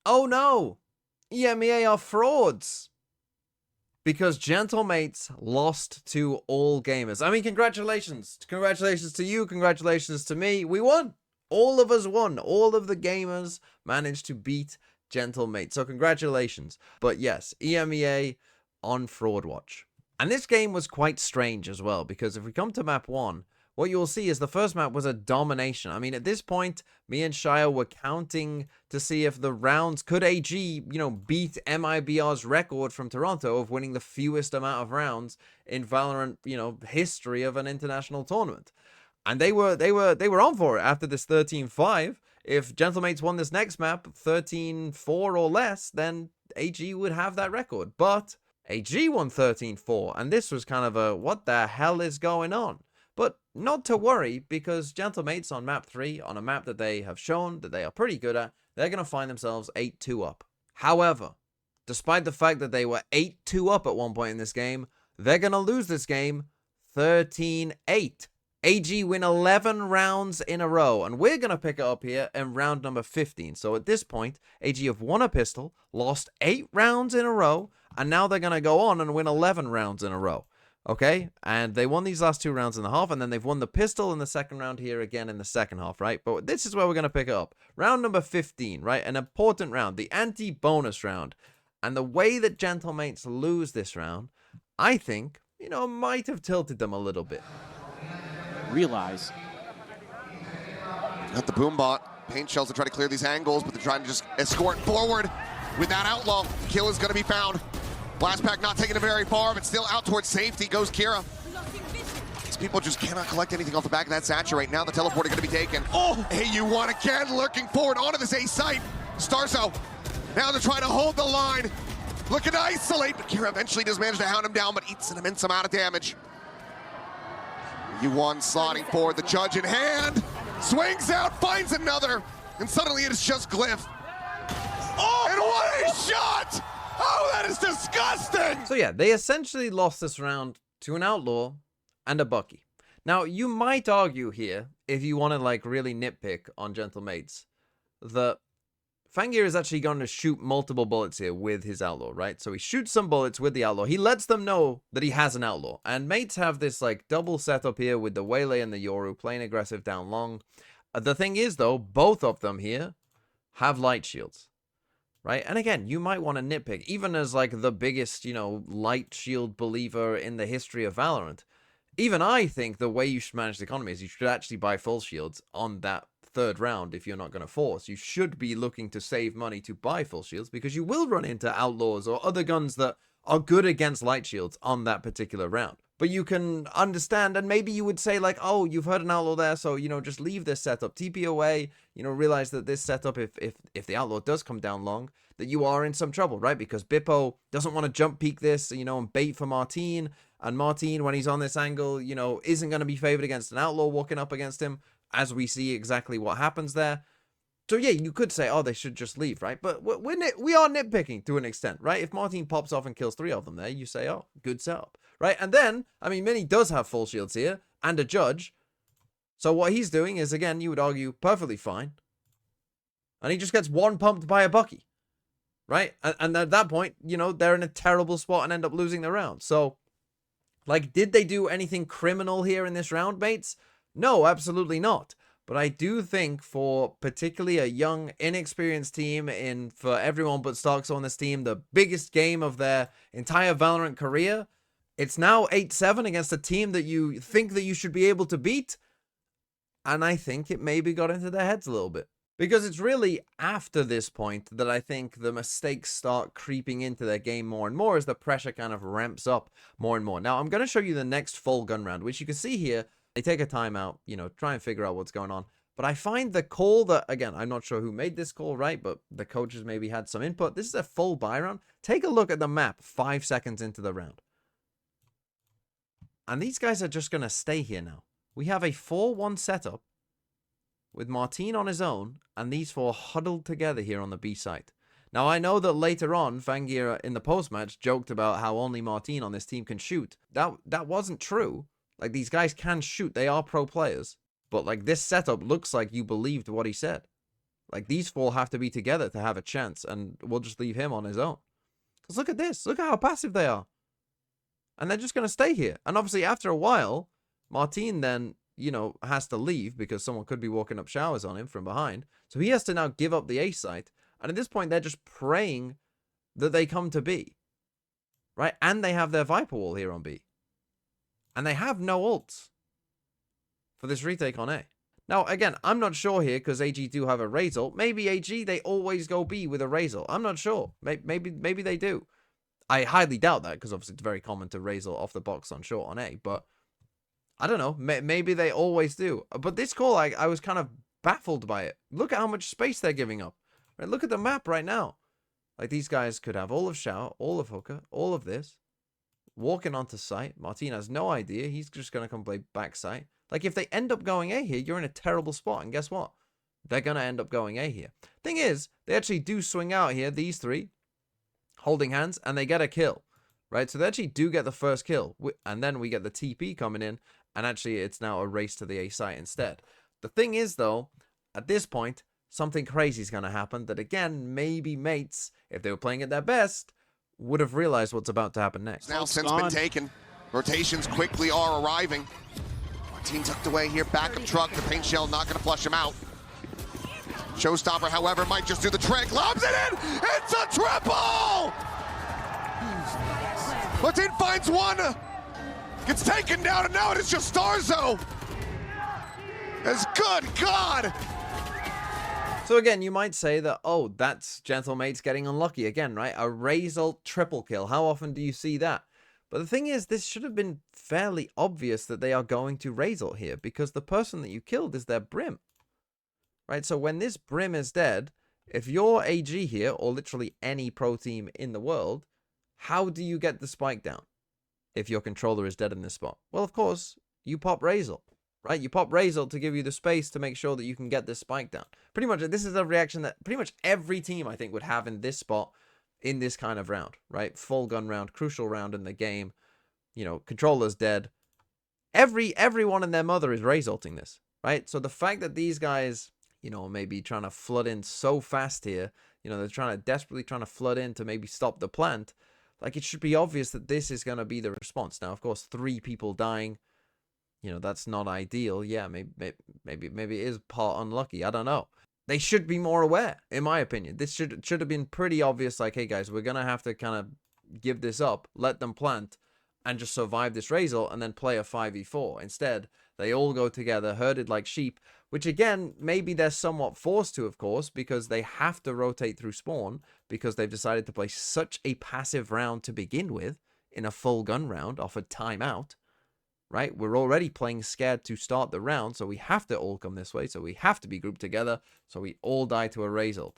Oh no! EMEA are frauds! Because Gentlemates lost to all gamers. I mean, congratulations. Congratulations to you. Congratulations to me. We won. All of us won. All of the gamers managed to beat Gentlemates. So congratulations. But yes, EMEA on Fraud Watch. And this game was quite strange as well, because if we come to map 1, what you'll see is the first map was a domination. I mean, at this point, me and Shia were counting to see if the rounds could AG, beat MIBR's record from Toronto of winning the fewest amount of rounds in Valorant, history of an international tournament. And they were on for it after this 13-5. If Gentlemates won this next map 13-4 or less, then AG would have that record. But AG won 13-4, and this was kind of a what the hell is going on? But not to worry, because Gentlemates on map 3, on a map that they have shown that they are pretty good at, they're going to find themselves 8-2 up. However, despite the fact that they were 8-2 up at one point in this game, they're going to lose this game 13-8. AG win 11 rounds in a row, and we're going to pick it up here in round number 15. So at this point, AG have won a pistol, lost 8 rounds in a row, and now they're going to go on and win 11 rounds in a row. Okay, and they won these last 2 rounds in the half, and then they've won the pistol in the second round here again in the second half, right? But this is where we're going to pick it up. Round number 15, right? An important round, the anti-bonus round. And the way that Gentlemates lose this round, I think, might have tilted them a little bit. Realize. Got the boom bot. Paint shells to try to clear these angles, but they're trying to just escort forward with that outlaw. Kill is going to be found. Blast pack not taking it very far, but still out towards safety goes Kira. These people just cannot collect anything off the back of that saturate. Now the teleport is going to be taken. Oh, AU1 again lurking forward onto this A site. Starso now they're trying to hold the line. Looking to isolate, but Kira eventually does manage to hound him down, but eats an immense amount of damage. U1 slotting forward, the judge in hand. Swings out, finds another, and suddenly it is just Glyph. Oh, and what a shot! Oh, that is disgusting! So yeah, they essentially lost this round to an Outlaw and a Bucky. Now, you might argue here, if you want to really nitpick on Gentlemates, that Fangir is actually going to shoot multiple bullets here with his Outlaw, right? So he shoots some bullets with the Outlaw. He lets them know that he has an Outlaw. And mates have this double setup here with the Waylay and the Yoru playing aggressive down long. The thing is, though, both of them here have light shields. Right? And again, you might want to nitpick, even as the biggest, light shield believer in the history of Valorant. Even I think the way you should manage the economy is you should actually buy full shields on that third round if you're not going to force. You should be looking to save money to buy full shields, because you will run into Outlaws or other guns that are good against light shields on that particular round. But you can understand, and maybe you would say oh, you've heard an Outlaw there, so, just leave this setup. TP away, realize that this setup, if the Outlaw does come down long, that you are in some trouble, right? Because Bippo doesn't want to jump peek this, and bait for Martine. And Martine, when he's on this angle, isn't going to be favored against an Outlaw walking up against him, as we see exactly what happens there. So yeah, you could say, oh, they should just leave, right? But we are nitpicking to an extent, right? If Martine pops off and kills 3 of them there, you say, oh, good setup, right? And then, I mean, Mini does have full shields here and a judge. So what he's doing is, again, you would argue, perfectly fine. And he just gets one pumped by a Bucky, right? And at that point, they're in a terrible spot and end up losing the round. So, did they do anything criminal here in this round, mates? No, absolutely not. But I do think for particularly a young, inexperienced team, for everyone but Starks on this team, the biggest game of their entire Valorant career, it's now 8-7 against a team that you think that you should be able to beat. And I think it maybe got into their heads a little bit. Because it's really after this point that I think the mistakes start creeping into their game more and more as the pressure kind of ramps up more and more. Now, I'm going to show you the next full gun round, which you can see here. They take a timeout, try and figure out what's going on. But I find the call that, again, I'm not sure who made this call, right? But the coaches maybe had some input. This is a full buy round. Take a look at the map 5 seconds into the round. And these guys are just going to stay here now. We have a 4-1 setup with Martine on his own, and these 4 huddled together here on the B site. Now, I know that later on, Fangir in the post-match joked about how only Martine on this team can shoot. That wasn't true. These guys can shoot. They are pro players. But, this setup looks like you believed what he said. Like, these four have to be together to have a chance, and we'll just leave him on his own. Because look at this. Look at how passive they are. And they're just going to stay here. And obviously, after a while, Martin then, you know, has to leave because someone could be walking up showers on him from behind. So he has to now give up the A site. And at this point, they're just praying that they come to B. Right? And they have their Viper wall here on B. And they have no ults for this retake on A. Now, again, I'm not sure here because AG do have a Razel. Maybe AG, they always go B with a Razel. I'm not sure. Maybe they do. I highly doubt that because obviously it's very common to Razel off the box on short on A. But I don't know. Maybe they always do. But this call, I was kind of baffled by it. Look at how much space they're giving up. Right? Look at the map right now. Like, these guys could have all of Shower, all of Hooker, all of this. Walking onto site. Martin has no idea. He's just going to come play back site. Like, if they end up going A here, you're in a terrible spot. And guess what? They're going to end up going A here. Thing is, they actually do swing out here, these three, holding hands, and they get a kill. Right? So they actually do get the first kill. And then we get the TP coming in. And actually, it's now a race to the A site instead. The thing is, though, at this point, something crazy is going to happen that, again, maybe mates, if they were playing at their best, would have realized what's about to happen next. Now since been taken. Rotations quickly are arriving. Martin tucked away here, backup truck. The paint shell not going to flush him out. Showstopper, however, might just do the trick. Lobs it in! It's a triple! Martin finds one. Gets taken down, and now it is just Starzo. As good God! So again, you might say that, oh, that's Gentlemates getting unlucky again, right? A Razel triple kill. How often do you see that? But the thing is, this should have been fairly obvious that they are going to Razel here because the person that you killed is their Brim. Right? So when this Brim is dead, if you're AG here, or literally any pro team in the world, how do you get the spike down if your controller is dead in this spot? Well, of course, you pop Razel. Right? You pop Razel to give you the space to make sure that you can get this spike down. Pretty much, this is a reaction that pretty much every team, I think, would have in this spot, in this kind of round, right? Full gun round, crucial round in the game. You know, controller's dead. Everyone and their mother is Razelting this, right? So the fact that these guys, you know, maybe trying to flood in so fast here, you know, they're desperately trying to flood in to maybe stop the plant. Like, it should be obvious that this is going to be the response. Now, of course, 3 people dying. You know, that's not ideal. Yeah, maybe it is part unlucky. I don't know. They should be more aware, in my opinion. This should have been pretty obvious. Like, hey guys, we're gonna have to kind of give this up, let them plant, and just survive this Razel, and then play a 5v4. Instead, they all go together, herded like sheep. Which again, maybe they're somewhat forced to, of course, because they have to rotate through spawn because they've decided to play such a passive round to begin with in a full gun round off a timeout. Right? We're already playing scared to start the round, so we have to all come this way, so we have to be grouped together, so we all die to a Razel.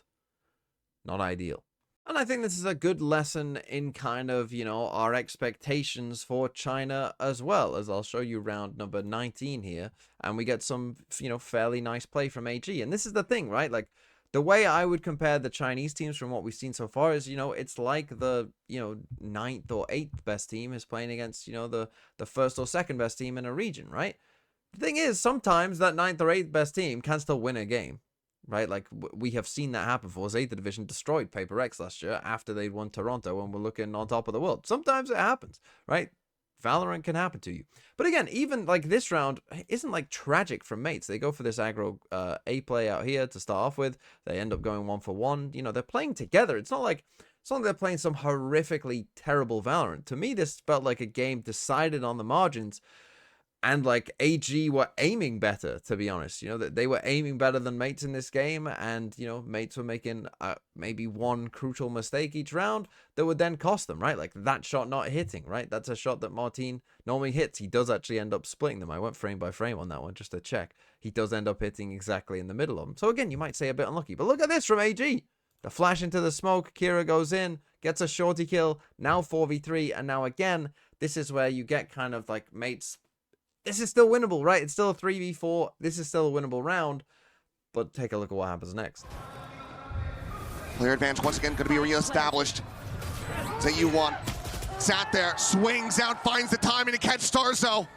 Not ideal. And I think this is a good lesson in kind of, you know, our expectations for China as well, as I'll show you round number 19 here, and we get some, you know, fairly nice play from AG. And this is the thing, right? Like, the way I would compare the Chinese teams from what we've seen so far is, you know, it's like the, you know, 9th or 8th best team is playing against, you know, the 1st or 2nd best team in a region, right? The thing is, sometimes that 9th or 8th best team can still win a game, right? Like, we have seen that happen for us. 8th Division destroyed Paper X last year after they'd won Toronto and were looking on top of the world. Sometimes it happens, right? Valorant can happen to you. But again, even like this round isn't like tragic from mates. They go for this aggro A play out here to start off with. They end up going 1-for-1. You know, they're playing together. It's not like they're playing some horrifically terrible Valorant. To me, this felt like a game decided on the margins. And like AG were aiming better, to be honest. You know, that they were aiming better than mates in this game. And, you know, mates were making maybe one crucial mistake each round that would then cost them, right? Like that shot not hitting, right? That's a shot that Martin normally hits. He does actually end up splitting them. I went frame by frame on that one just to check. He does end up hitting exactly in the middle of them. So again, you might say a bit unlucky. But look at this from AG. The flash into the smoke. Kira goes in, gets a shorty kill. Now 4v3. And now again, this is where you get kind of like mates. This is still winnable, right? It's still a 3v4. This is still a winnable round. But take a look at what happens next. Player advantage once again going to be reestablished. ZU1 sat there, swings out, finds the timing to catch Starzo.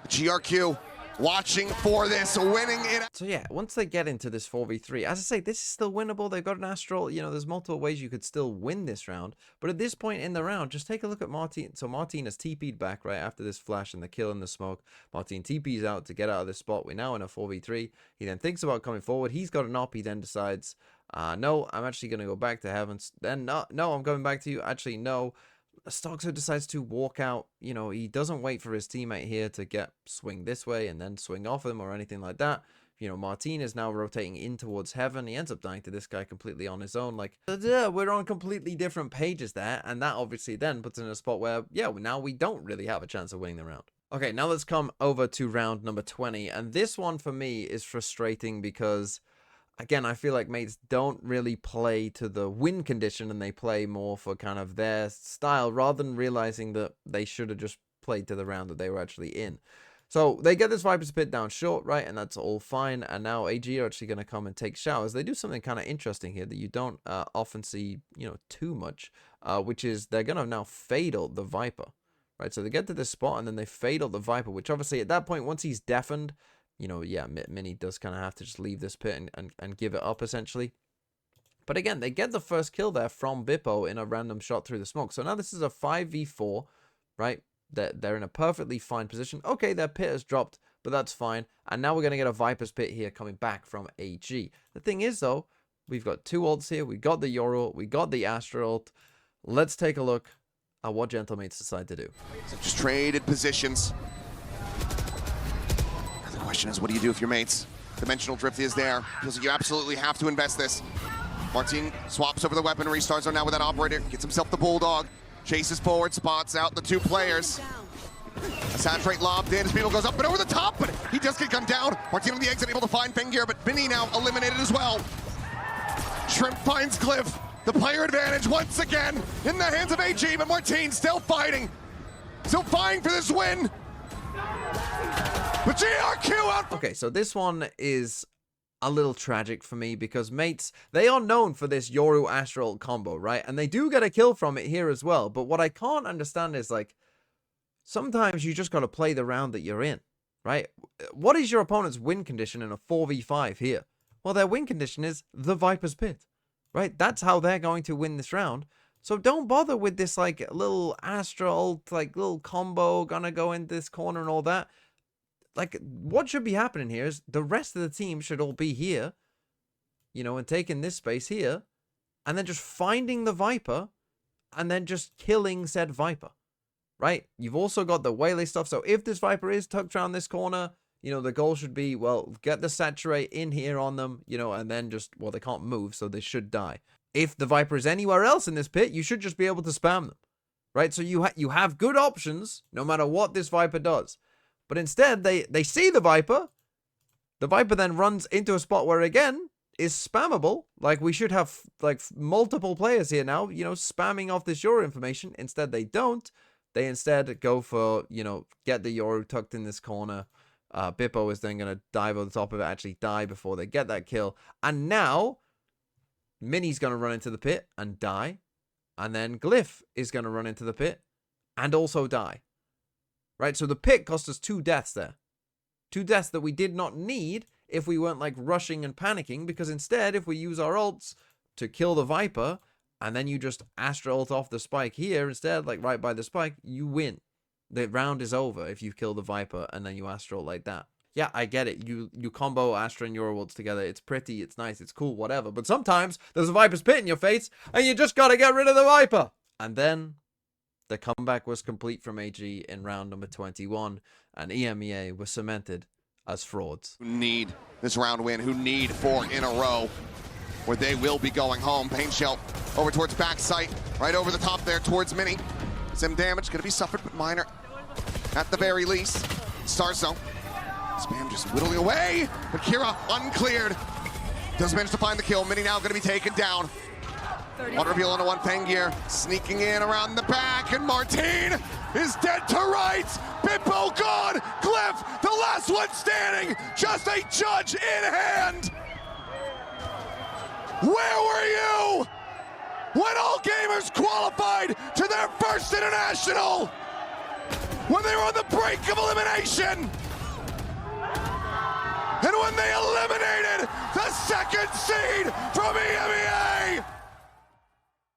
GRQ watching for this, winning it. So yeah, once they get into this 4v3, as I say, this is still winnable. They've got an Astral, you know, there's multiple ways you could still win this round. But at this point in the round, just take a look at Martin. So Martin has TP'd back right after this flash and the kill and the smoke. Martin TP's out to get out of this spot. We're now in a 4v3. He then thinks about coming forward. He's got an op. He then decides, no, I'm actually going to go back to Heavens. Then, no, I'm going back to you. Actually, no. Stoxo decides to walk out. You know, he doesn't wait for his teammate here to swing this way and then swing off him or anything like that. You know, Martin is now rotating in towards Heaven. He ends up dying to this guy completely on his own. Like, we're on completely different pages there. And that obviously then puts in a spot where, yeah, now we don't really have a chance of winning the round. Okay, now let's come over to round number 20. And this one for me is frustrating because, again, I feel like mates don't really play to the win condition and they play more for kind of their style rather than realizing that they should have just played to the round that they were actually in. So they get this Viper's Pit down short, right? And that's all fine. And now AG are actually going to come and take showers. They do something kind of interesting here that you don't often see, you know, too much, which is they're going to now fatal the Viper, right? So they get to this spot and then they fatal the Viper, which obviously at that point, once he's deafened, you know, yeah, Mini does kind of have to just leave this pit and give it up, essentially. But again, they get the first kill there from Bippo in a random shot through the smoke. So now this is a 5v4, right? They're in a perfectly fine position. Okay, their pit has dropped, but that's fine. And now we're going to get a Viper's Pit here coming back from AG. The thing is, though, we've got two ults here. We got the Yoru, we got the Astra ult. Let's take a look at what Gentlemates decide to do. So just traded positions. The question is, what do you do if your mates? Dimensional drift is there. Feels like you absolutely have to invest this. Martin swaps over the weaponry, starts on now with that operator, gets himself the Bulldog, chases forward, spots out the two players. A saturate lobbed in, his beetle goes up and over the top, but he does get gunned down. Martin on the exit, able to find Fengir, but Vinny now eliminated as well. Shrimp finds Glyph. The player advantage once again in the hands of AG, but Martin still fighting. Still fighting for this win. But GRQ out. Okay, so this one is a little tragic for me because mates, they are known for this Yoru Astral combo, right? And they do get a kill from it here as well. But what I can't understand is, like, sometimes you just got to play the round that you're in, right? What is your opponent's win condition in a 4v5 here? Well, their win condition is the Viper's Pit, right? That's how they're going to win this round. So don't bother with this, like, little Astral, like, little combo, gonna go in this corner and all that. Like, what should be happening here is the rest of the team should all be here, you know, and taking this space here, and then just finding the Viper, and then just killing said Viper, right? You've also got the Waylay stuff, so if this Viper is tucked around this corner, you know, the goal should be, well, get the Saturate in here on them, you know, and then just, well, they can't move, so they should die. If the Viper is anywhere else in this pit, you should just be able to spam them, right? So you have good options, no matter what this Viper does. But instead, they see the Viper. The Viper then runs into a spot where, again, is spammable. Like, we should have, like, multiple players here now, you know, spamming off this Yoru information. Instead, they don't. They instead go for, you know, get the Yoru tucked in this corner. Bippo is then going to dive over the top of it, actually die before they get that kill. And now, Mini's going to run into the pit and die. And then Glyph is going to run into the pit and also die. Right, so the pit cost us 2 deaths there. 2 deaths that we did not need if we weren't, like, rushing and panicking, because instead, if we use our ults to kill the Viper, and then you just Astra ult off the spike here instead, like right by the spike, you win. The round is over if you kill the Viper and then you Astra ult like that. Yeah, I get it. You combo Astra and Yoru ults together. It's pretty, it's nice, it's cool, whatever. But sometimes there's a Viper's Pit in your face, and you just gotta get rid of the Viper. And then the comeback was complete from AG in round number 21, and EMEA was cemented as frauds. Who need this round win, who need 4 in a row, where they will be going home. Pain Shell over towards backside, right over the top there towards Mini. Some damage gonna be suffered, but minor at the very least. Starzo, Spam just whittling away, but Kira uncleared. Does manage to find the kill. Mini now gonna be taken down. One reveal onto one Fengir, sneaking in around the back, and Martin is dead to rights. Bippo gone, Glyph, the last one standing, just a judge in hand. Where were you when all gamers qualified to their first international? When they were on the brink of elimination? And when they eliminated the second seed from EMEA,